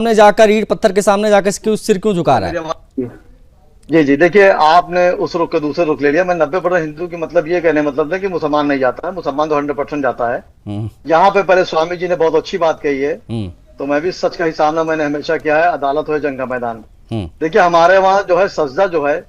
सामने जाकर, ईंट पत्थर के सामने जाकर क्यों सिर क्यों झुका रहा है? जी जी, देखिए आपने उस रुख के दूसरे रुख ले लिया। मैं 90% हिंदू की मतलब ये कहने मतलब है कि मुसलमान नहीं जाता है, मुसलमान तो 100% जाता है। यहाँ पे पहले स्वामी जी ने बहुत अच्छी बात कही है, तो मैं भी सच का ही सामना मैंने हमेशा किया है, अदालत हो जंग का मैदान। देखिए हमारे वहाँ जो है सजदा जो है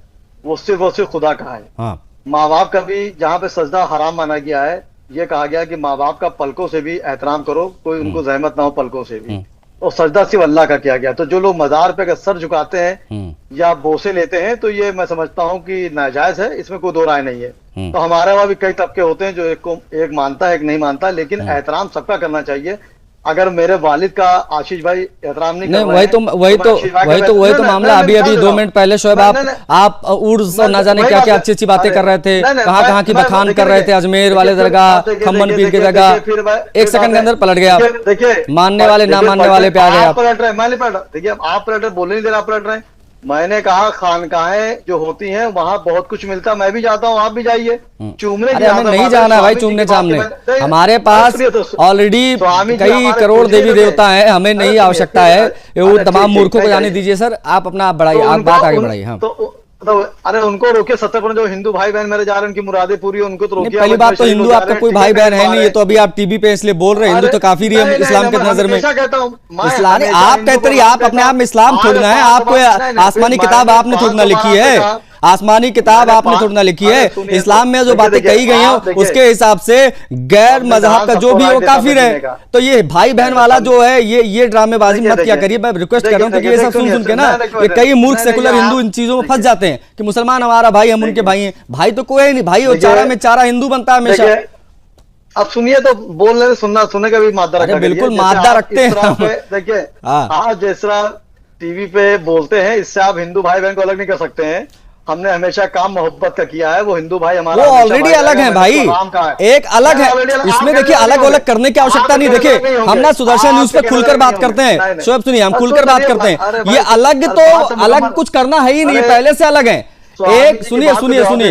वो सिर्फ खुदा का है। माँ बाप का भी जहाँ पे सजदा हराम माना गया है, ये कहा गया कि माँ बाप का पलकों से भी एहतराम करो, कोई उनको जहमत ना हो पलकों से भी। और सजदा सिर्फ अल्लाह का किया गया। तो जो लोग मजार पे सर झुकाते हैं या बोसे लेते हैं, तो ये मैं समझता हूँ कि नाजायज है, इसमें कोई दो राय नहीं है। तो हमारे वहाँ भी कई तबके होते हैं जो एक मानता है, एक नहीं मानता, लेकिन एहतराम सबका करना चाहिए। अगर मेरे वालिद का आशीष भाई एहतराम नहीं कर रहे हैं, वही तो मामला। अभी 2 मिनट पहले शोएब आप उर्स और ना जाने क्या क्या अच्छी अच्छी बातें कर रहे थे, कहाँ की बखान कर रहे थे, अजमेर वाले दरगाह, खम्मन पीर की जगह। 1 सेकंड के अंदर पलट गया। देखिए मानने वाले ना मानने वाले पे आ गए आप। पलट रहे, मैं नहीं पलट रहा। देखिए आप पलट रहे, बोलने नहीं दे रहा, आप पलट रहे हैं। मैंने कहा खानकाहें जो होती हैं वहां बहुत कुछ मिलता है, मैं भी जाता हूँ, आप भी जाइए। चूमने अरे हमें नहीं जाना है भाई चूमने चामने, हमारे पास ऑलरेडी कई करोड़ देवी देवता हैं, हमें नहीं आवश्यकता है। वो तमाम मूर्खों को जाने दीजिए सर, आप अपना बढ़ाइए, आप बात आगे बढ़ाइए। हाँ तो अरे उनको रोके, 70% जो हिंदू भाई बहन मेरे जा रहे हैं, उनकी मुरादें पूरी हो, उनको तो रोकिए। पहली बात तो हिंदू आपका कोई भाई बहन है नहीं, ये तो अभी आप टीवी पे इसलिए बोल रहे हैं। हिंदू तो काफी रही है इस्लाम के नजर में। इस्लाम आप कहते रहिए, आप अपने आप में इस्लाम थोड़ना है, आपको आसमानी किताब आपने थोड़ना लिखी है, आसमानी किताब आपने थोड़ी ना लिखी है। इस्लाम में जो बातें कही गई हैं उसके हिसाब से गैर मजहब का जो भी हो काफिर है। तो ये भाई बहन वाला जो है ये ड्रामेबाजी मत क्या करिए, मैं रिक्वेस्ट कर रहा हूँ, क्योंकि ये सब सुन के ना ये कई मूर्ख सेकुलर हिंदू इन चीजों में फंस जाते हैं कि मुसलमान हमारा भाई, हम उनके भाई हैं। भाई तो कोई नहीं, भाई वो चारा में चारा हिंदू बनता है हमेशा। अब सुनिए तो बोलने सुनने का भी मादा रखा, बिल्कुल मादा रखते हैं। देखिए आज जिस तरह टीवी पे बोलते हैं, इससे आप हिंदू भाई बहन को अलग नहीं कर सकते हैं। हमने हमेशा काम मोहब्बत का किया है, वो हिंदू भाई हमारा, वो ऑलरेडी अलग है भाई, एक अलग है। इसमें देखिए अलग अलग करने की आवश्यकता नहीं। देखिए हम ना सुदर्शन न्यूज पे खुलकर बात करते हैं, शोएब सुनिए, हम खुलकर बात करते हैं। ये अलग तो अलग कुछ करना है ही नहीं, पहले से अलग है। एक सुनिए,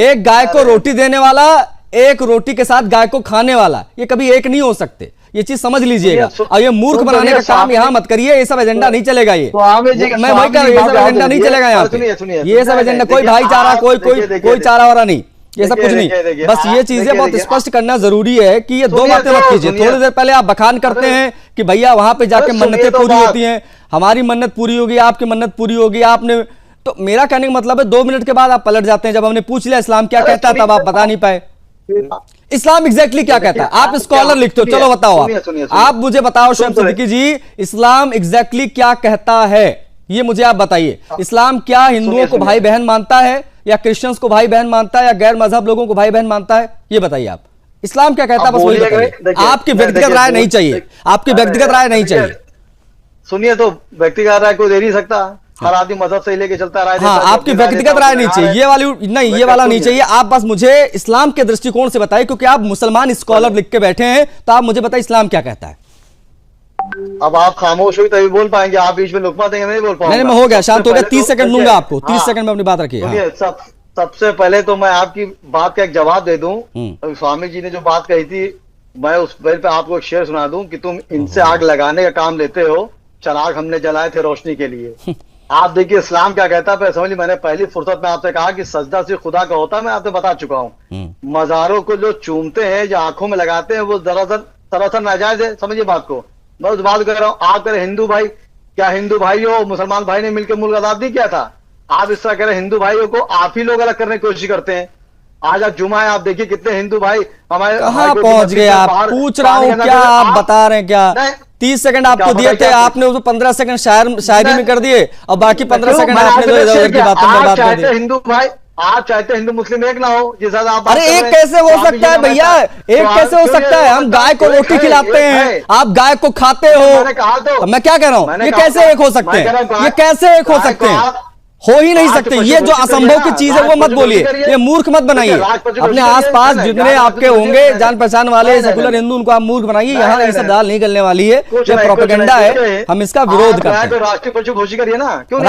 एक गाय को रोटी देने वाला, एक रोटी के साथ गाय को खाने वाला, ये कभी एक नहीं हो सकते, ये चीज समझ लीजिएगा। और ये मूर्ख बनाने का काम यहाँ मत करिए, ये सब एजेंडा नहीं चलेगा। ये मैं वही कह रहा हूँ, ये सब एजेंडा नहीं चलेगा यहाँ पे। ये सब एजेंडा कोई भाईचारा, कोई चारा वारा नहीं, ये सब कुछ नहीं। बस ये चीजें बहुत स्पष्ट करना जरूरी है कि ये दो बातें मत कीजिए। थोड़ी देर पहले आप बखान करते हैं कि भैया वहां पे जाके मन्नतें पूरी होती हैं, हमारी मन्नत पूरी होगी, आपकी मन्नत पूरी होगी, आपने। तो मेरा कहने का मतलब है 2 मिनट के बाद आप पलट जाते हैं। जब हमने पूछ लिया इस्लाम क्या कहता है, तब आप बता नहीं पाए इस्लाम एग्जैक्टली क्या कहता है। आप स्कॉलर लिखते हो, चलो बताओ आप मुझे बताओ शोएब सिद्दीकी जी, इस्लाम एग्जैक्टली क्या कहता है, ये मुझे आप बताइए। इस्लाम क्या हिंदुओं को भाई बहन मानता है, या क्रिश्चियंस को भाई बहन मानता है, या गैर मजहब लोगों को भाई बहन मानता है, ये बताइए आप। इस्लाम क्या कहता है, बस वही बताइए। आपकी व्यक्तिगत राय नहीं चाहिए, आपकी व्यक्तिगत राय नहीं चाहिए। सुनिए, तो व्यक्तिगत राय कोई दे नहीं सकता, हर आदमी मजहब से लेके चलता है। हाँ, आपकी व्यक्तिगत राय नहीं चाहिए, ये वाली नहीं, ये वाला नहीं चाहिए। आप बस मुझे इस्लाम के दृष्टिकोण से बताइए, क्योंकि आप मुसलमान स्कॉलर लिख के बैठे हैं, तो आप मुझे बताइए इस्लाम क्या कहता है। अब आप खामोश हुई तभी बोल पाएंगे, आप बीच में लुकमा देंगे, नहीं बोल पाऊंगा। नहीं, मैं हो गया, शांत हो गया। 30 सेकंड दूंगा आपको, 30 सेकंड में अपनी बात रखिए। सबसे पहले तो मैं आपकी बात का एक जवाब दे दूं। स्वामी जी ने जो बात कही थी, मैं उस पे आपको एक शेर सुना दूं कि तुम इनसे आग लगाने का काम लेते हो, चिराग हमने जलाए थे रोशनी के लिए। आप देखिए इस्लाम क्या कहता है, समझ ली। मैंने पहली फुर्सत में आपसे कहा कि सजदा सिर्फ खुदा का होता है, मैं आपसे बता चुका हूँ। मजारों को जो चूमते हैं, जो आंखों में लगाते हैं, वो दरअसल नाजायज है, समझिए बात को। मैं उस बात कर रहा हूँ। आप कह रहे हिंदू भाई, क्या हिंदू भाई हो मुसलमान भाई ने मिलकर मुल्क आजाद नहीं किया था? आप इस तरह कह रहे हिंदू भाइयों को आप ही लोग अलग करने की कोशिश करते हैं। आज आप जुमा है, आप देखिए कितने हिंदू भाई हमारे कहाँ पहुंच गए। आप पूछ रहा हूँ क्या, आप बता रहे हैं क्या? 30 सेकंड आपको दिए थे, आपने उसको 15 सेकंड शायरी में कर दिए, और बाकी 15 सेकंड आपने जो इधर की बातें बर्बाद कर दी। हिंदू भाई आप चाहते हिंदू मुस्लिम एक ना हो, जिस आप। अरे एक कैसे हो सकता है भैया, एक कैसे हो सकता है? हम गाय को रोटी खिलाते हैं, आप गाय को खाते हो। मैं क्या कह रहा हूँ, ये कैसे एक हो सकते हैं? ये कैसे एक हो सकते हैं? हो ही नहीं सकते। ये जो असंभव की चीज है वो मत बोलिए, ये मूर्ख मत बनाइए। अपने आसपास जितने आपके होंगे जान पहचान वाले सेकुलर हिंदू, उनको आप मूर्ख बनाइए। यहाँ ये सब दाल नहीं गलने वाली है, ये प्रोपेगेंडा है, हम इसका विरोध करते हैं। राष्ट्रीय पशु घोषित करिए ना, क्यों?